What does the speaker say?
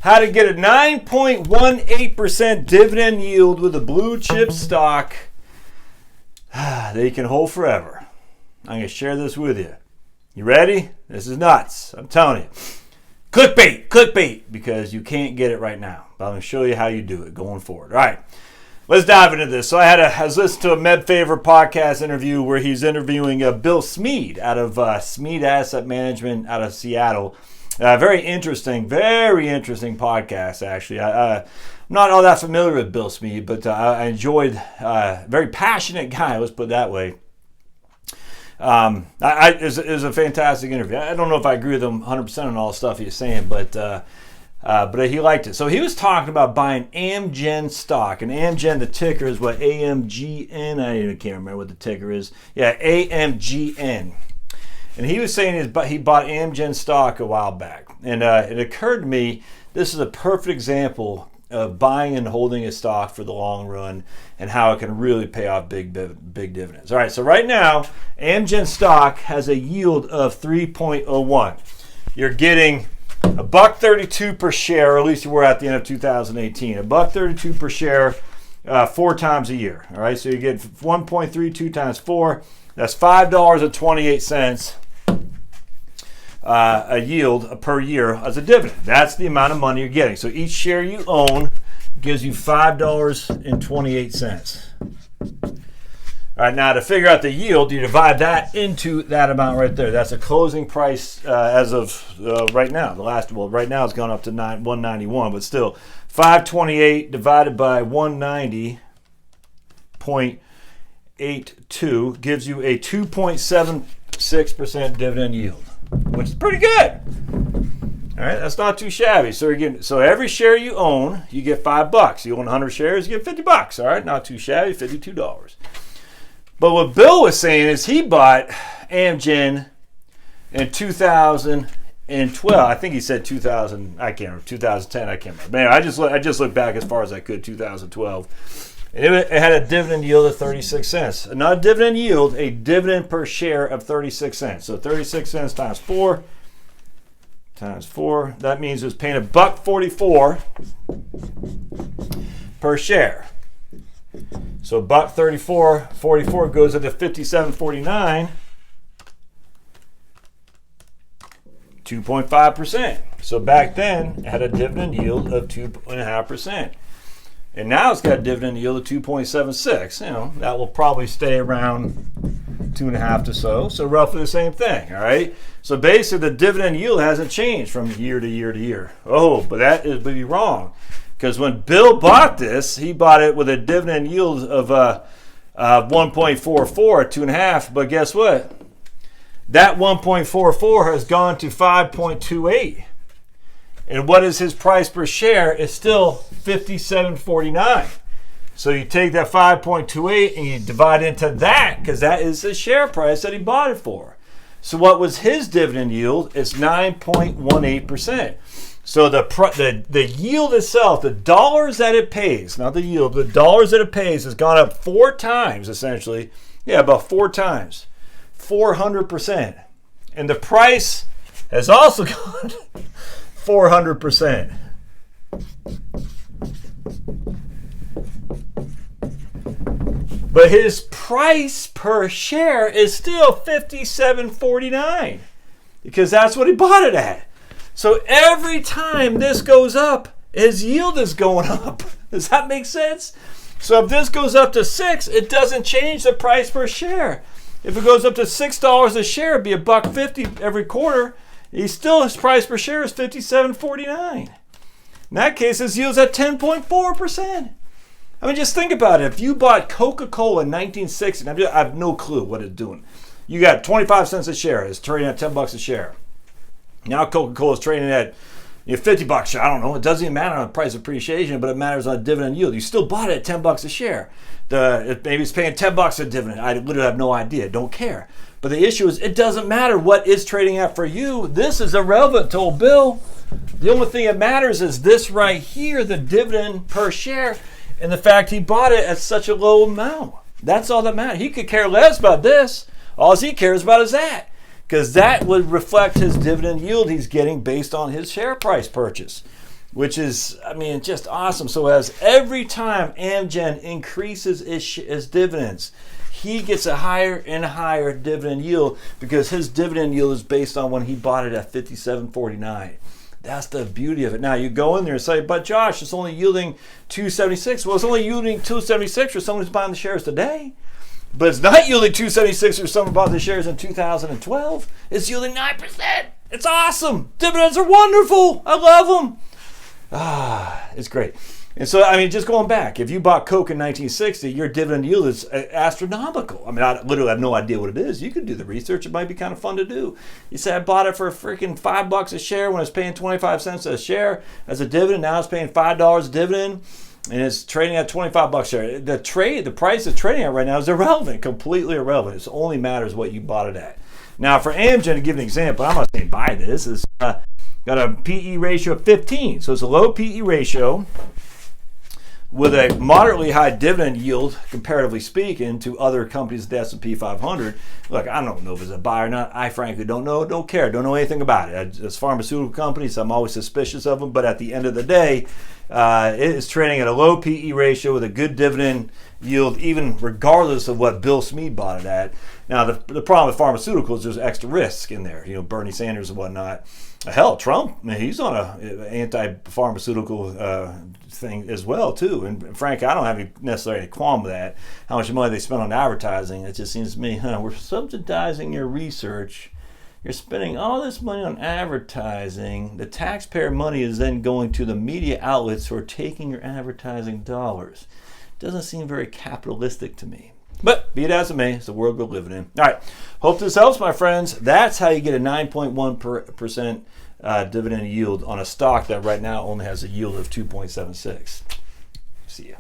how to get a 9.18% dividend yield with a blue chip stock that you can hold forever. I'm going to share this with you. You ready? This is nuts. I'm telling you. Clickbait, because you can't get it right now. But I'm going to show you how you do it going forward. All right, let's dive into this. So I was listening to a Medfavor podcast interview where he's interviewing Bill Smead out of Smead Asset Management out of Seattle. Very interesting podcast, actually. I'm not all that familiar with Bill Smead, but I enjoyed, very passionate guy, let's put it that way. It was a fantastic interview. I don't know if I agree with him 100% on all the stuff he's saying, but he liked it. So he was talking about buying Amgen stock, and Amgen, the ticker is what, AMGN? I can't remember what the ticker is. Yeah, AMGN. And he was saying he bought Amgen stock a while back, and it occurred to me this is a perfect example of buying and holding a stock for the long run and how it can really pay off big dividends. All right, so right now, Amgen stock has a yield of 3.01. You're getting $1.32 per share, or at least you were at the end of 2018. $1.32 per share 4 times a year. All right, so you get 1.32 times 4. That's $5.28 a yield per year as a dividend. That's the amount of money you're getting. So each share you own gives you $5.28. All right, now to figure out the yield, you divide that into that amount right there. That's a closing price as of right now. Right now it's gone up to $191, but still, 528 divided by 190.82 gives you a 2.76% dividend yield, which is pretty good. All right, that's not too shabby. So every share you own, you get $5. You own 100 shares, you get $50. All right, not too shabby, $52. But what Bill was saying is he bought Amgen in 2012. I think he said 2000. I can't remember. 2010. I can't remember. Man, I just looked back as far as I could. 2012. It had a dividend yield of 36 cents. Not a dividend yield, a dividend per share of 36 cents. So 36 cents times 4. That means it was paying $1.44 per share. So $1.34.44 goes into $57.49, 2.5%. So back then it had a dividend yield of 2.5%. And now it's got a dividend yield of 2.76. You know, that will probably stay around 2.5 to so. So roughly the same thing. All right. So basically the dividend yield hasn't changed from year to year to year. Oh, but that would be wrong. Because when Bill bought this, he bought it with a dividend yield of 1.44 at 2.5. But guess what? That 1.44 has gone to 5.28. And what is his price per share? It's still $57.49. So you take that 5.28 and you divide into that, because that is the share price that he bought it for. So what was his dividend yield? It's 9.18%. So the yield itself, the dollars that it pays, not the yield, the dollars that it pays has gone up 4 times essentially. Yeah, about 4 times. 400%. And the price has also gone 400%. But his price per share is still $57.49 because that's what he bought it at. So every time this goes up, his yield is going up. Does that make sense? So if this goes up to 6, it doesn't change the price per share. If it goes up to $6 a share, it'd be $1.50 every quarter. His price per share is $57.49. In that case, his yield's at 10.4%. I mean, just think about it. If you bought Coca-Cola in 1960, I have no clue what it's doing. You got 25 cents a share. It's trading at $10 a share. Now Coca-Cola is trading at $50 a share. I don't know. It doesn't even matter on price appreciation, but it matters on dividend yield. You still bought it at $10 a share. Maybe it's paying $10 a dividend. I literally have no idea. Don't care. But the issue is it doesn't matter what it's trading at for you. This is irrelevant to old Bill. The only thing that matters is this right here, the dividend per share, and the fact he bought it at such a low amount. That's all that matters. He could care less about this. All he cares about is that, because that would reflect his dividend yield he's getting based on his share price purchase. which is, I mean, just awesome. So as every time Amgen increases its dividends, he gets a higher and higher dividend yield because his dividend yield is based on when he bought it at $57.49. That's the beauty of it. Now you go in there and say, but Josh, it's only yielding 276. Well, it's only yielding 276 for someone who's buying the shares today. But it's not yielding 276 for someone who bought the shares in 2012. It's yielding 9%. It's awesome. Dividends are wonderful. I love them. It's great. And so, I mean, just going back, if you bought Coke in 1960, your dividend yield is astronomical. I mean, I literally have no idea what it is. You could do the research. It might be kind of fun to do. You say, I bought it for freaking $5 a share when it's paying 25 cents a share as a dividend. Now it's paying $5 a dividend, and it's trading at 25 bucks a share. The price it's trading at right now is irrelevant, completely irrelevant. It only matters what you bought it at. Now, for Amgen, to give an example, I'm not saying buy this. It's got a PE ratio of 15. So it's a low PE ratio with a moderately high dividend yield, comparatively speaking, to other companies at the S&P 500. Look, I don't know if it's a buy or not. I frankly don't know, don't care, don't know anything about it. As pharmaceutical companies, I'm always suspicious of them, but at the end of the day, it is trading at a low PE ratio with a good dividend yield, even regardless of what Bill Smead bought it at. Now, the problem with pharmaceuticals, there's extra risk in there. You know, Bernie Sanders and whatnot. Hell, Trump, man, he's on an anti-pharmaceutical thing as well, too. And frankly, I don't have necessarily a qualm with that. How much money they spend on advertising, it just seems to me, we're subsidizing your research. You're spending all this money on advertising. The taxpayer money is then going to the media outlets who are taking your advertising dollars. Doesn't seem very capitalistic to me. But be it as it may, it's the world we're living in. All right. Hope this helps, my friends. That's how you get a 9.1% dividend yield on a stock that right now only has a yield of 2.76. See ya.